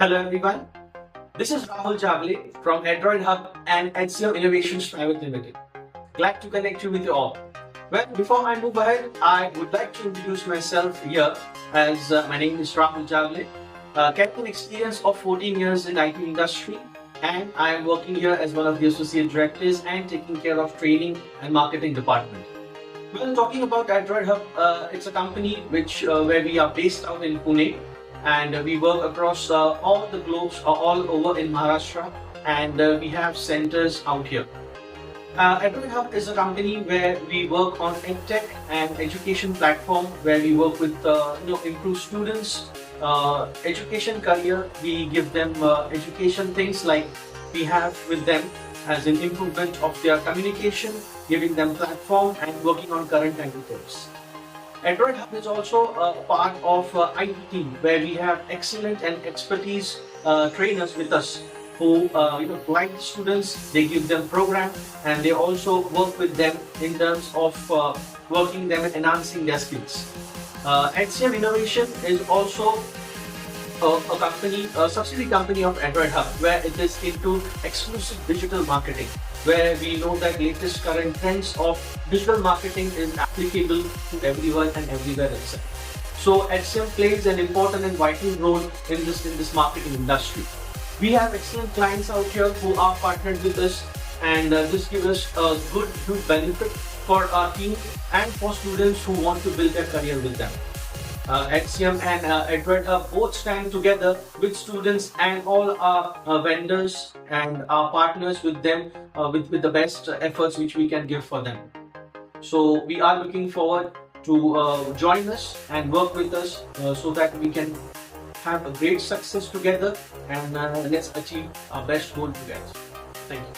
Hello everyone, this is Rahul Javle from AdroytHub and HCM Innovations Private Limited. Glad to connect you with you all. Well, before I move ahead, I would like to introduce myself here as my name is Rahul Javle. Carrying an experience of 14 years in IT industry, and I am working here as one of the associate directors and taking care of training and marketing department. Well, talking about AdroytHub, it's a company where we are based out in Pune, and we work across all the globes, all over in Maharashtra, and we have centers out here. AdroytHub is a company where we work on EdTech and education platform, where we work with improve students' education career. We give them education things like we have with them as an improvement of their communication, giving them platform and working on current affairs. AdroytHub is also a part of IT team, where we have excellent and expertise trainers with us who guide the students. They give them program and they also work with them in terms of working them and enhancing their skills. HCM Innovation is also a subsidiary company of AdroytHub, where it is into exclusive digital marketing, where we know that latest current trends of digital marketing is applicable to everyone and everywhere itself. So HCM plays an important and vital role in this marketing industry. We have excellent clients out here who are partnered with us, and this gives us a good benefit for our team and for students who want to build their career with them. HCM and AdroytHub both stand together with students and all our vendors and our partners with them with the best efforts which we can give for them. So we are looking forward to join us and work with us so that we can have a great success together, and let's achieve our best goal together. Thank you.